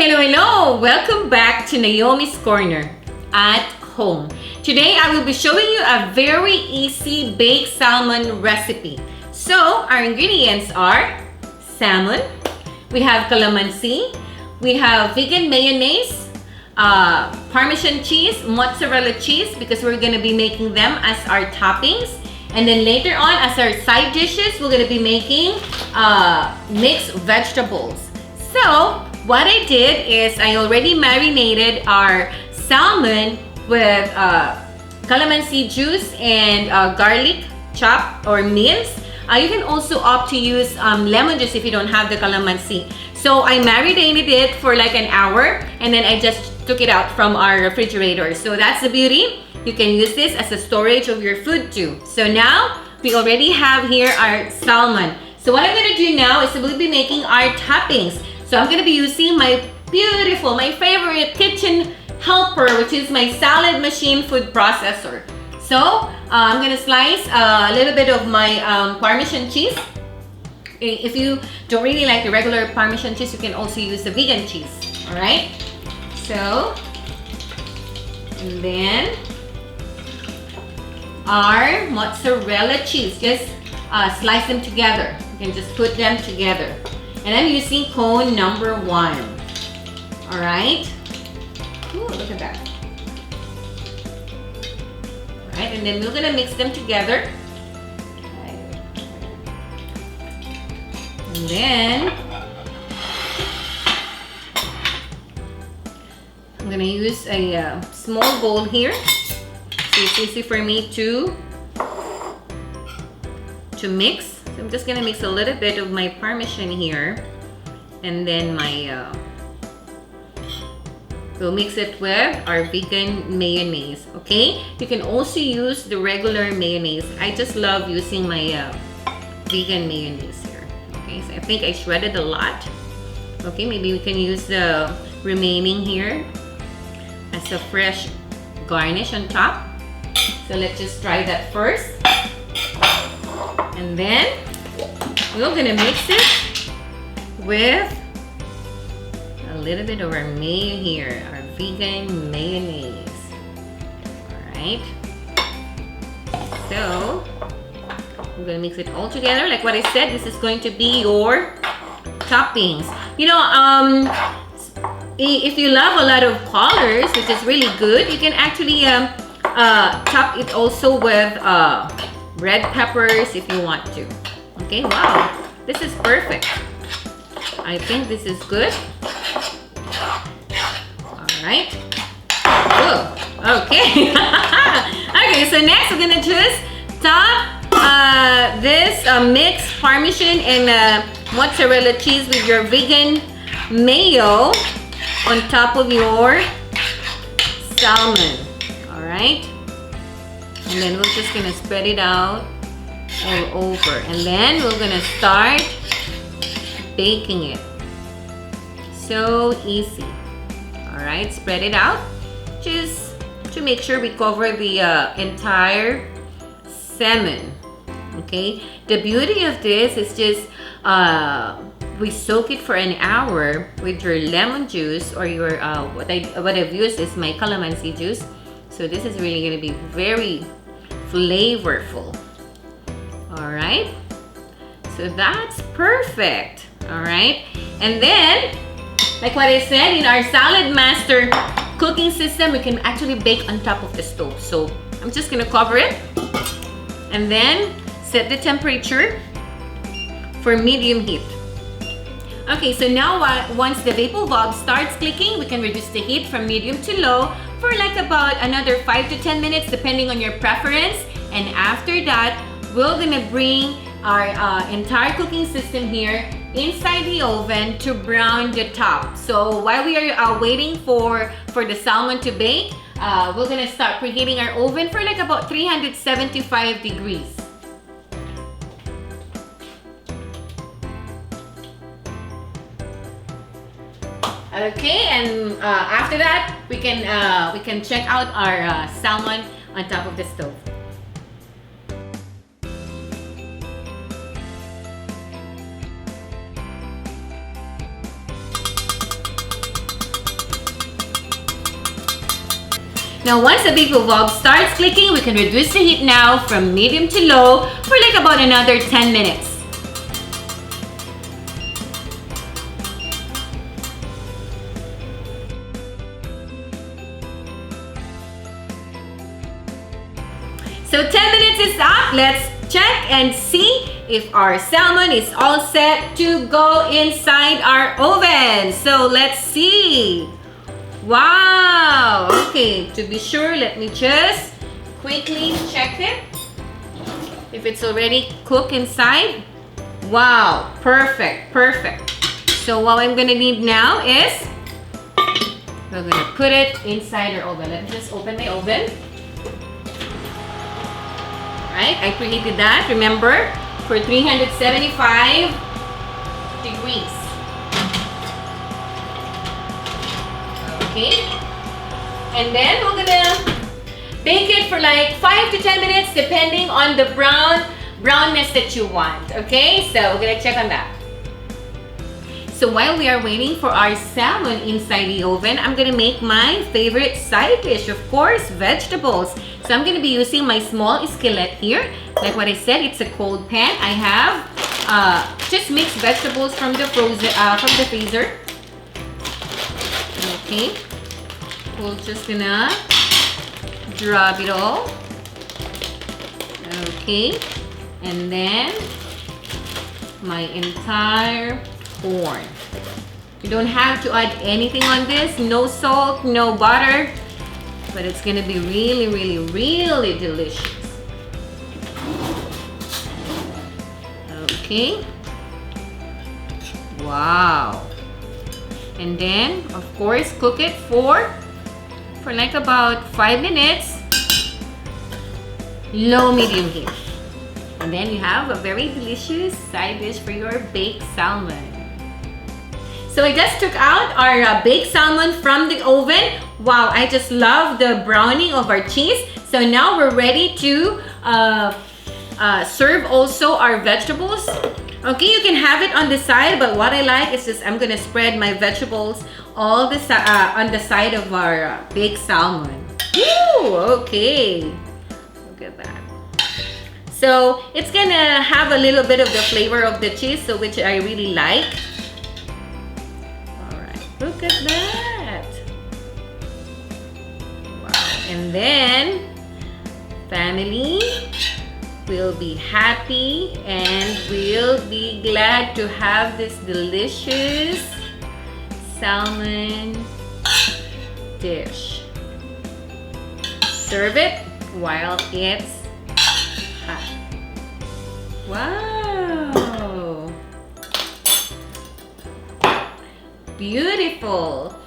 Hello! Welcome back to Naomi's Corner at home. Today I will be showing you a very easy baked salmon recipe. So our ingredients are salmon, we have calamansi, we have vegan mayonnaise, Parmesan cheese, mozzarella cheese because we're going to be making them as our toppings. And then later on as our side dishes, we're going to be making mixed vegetables. So what I did is I already marinated our salmon with calamansi juice and garlic chopped or minced. You can also opt to use lemon juice if you don't have the calamansi. So I marinated it for like an hour and then I just took it out from our refrigerator. So that's the beauty. You can use this as a storage of your food too. So now we already have here our salmon. So what I'm going to do now is we'll be making our toppings. So I'm going to be using my beautiful, my favorite kitchen helper, which is my salad machine food processor. So I'm going to slice a little bit of my Parmesan cheese. If you don't really like the regular Parmesan cheese, you can also use the vegan cheese. Alright? So, and then our mozzarella cheese. Just slice them together. You can just put them together. And I'm using cone number 1. Alright? Ooh, look at that. Alright, and then we're gonna mix them together. And then I'm gonna use a small bowl here. So it's easy for me to mix. So I'm just gonna mix a little bit of my Parmesan here, and then my we'll mix it with our vegan mayonnaise. Okay, you can also use the regular mayonnaise. I just love using my vegan mayonnaise here. Okay, so I think I shredded a lot. Okay, maybe we can use the remaining here as a fresh garnish on top. So let's just try that first. And then we're gonna mix it with a little bit of our mayo here, our vegan mayonnaise. Alright. So we're gonna mix it all together. Like what I said, this is going to be your toppings. You know, if you love a lot of colors, which is really good, you can actually top it also with red peppers if you want to. Okay, wow, this is perfect. I think this is good. Alright. Okay. Okay, so next we're gonna just top this mixed Parmesan and mozzarella cheese with your vegan mayo on top of your salmon. Alright. And then we're just gonna spread it out all over. And then we're gonna start baking it. So easy. Alright, spread it out. Just to make sure we cover the entire salmon. Okay. The beauty of this is just we soak it for an hour with your lemon juice or your what I've used is my calamansi juice. So this is really going to be very flavorful. Alright, so that's perfect. Alright, and then like what I said, in our Saladmaster cooking system, we can actually bake on top of the stove. So I'm just going to cover it and then set the temperature for medium heat. Okay, so now once the vapor valve starts clicking, we can reduce the heat from medium to low for like about another 5 to 10 minutes depending on your preference. And after that, we're gonna bring our entire cooking system here inside the oven to brown the top. So while we are waiting for the salmon to bake, we're gonna start preheating our oven for like about 375 degrees. Okay, and after that, we can check out our salmon on top of the stove. Now once the beef bulb starts clicking, we can reduce the heat now from medium to low for like about another 10 minutes. So 10 minutes is up. Let's check and see if our salmon is all set to go inside our oven. So let's see. Wow. Okay, to be sure, let me just quickly check it. If it's already cooked inside. Wow, perfect, perfect. So what I'm gonna need now is we're gonna put it inside our oven. Let me just open my oven. Right, I preheated that, remember, for 375 degrees. Okay, and then we're gonna bake it for like 5 to 10 minutes depending on the brownness that you want. Okay, so we're gonna check on that. So while we are waiting for our salmon inside the oven, I'm gonna make my favorite side dish, of course, vegetables. So I'm gonna be using my small skillet here. Like what I said, it's a cold pan. I have just mixed vegetables from the freezer. Okay, we're just gonna drop it all. Okay, and then my entire corn. You don't have to add anything on this. No salt, no butter, but it's gonna be really, really, really delicious. Okay. Wow. And then, of course, cook it for like about 5 minutes. Low medium heat. And then you have a very delicious side dish for your baked salmon. So I just took out our baked salmon from the oven. Wow, I just love the browning of our cheese. So now we're ready to serve also our vegetables. Okay, you can have it on the side, but what I like is just I'm gonna spread my vegetables all the on the side of our baked salmon. Woo, okay, look at that. So it's gonna have a little bit of the flavor of the cheese, so which I really like. All right, look at that. Wow, and then family will be happy and will be glad to have this delicious salmon dish. Serve it while it's hot. Wow! Beautiful!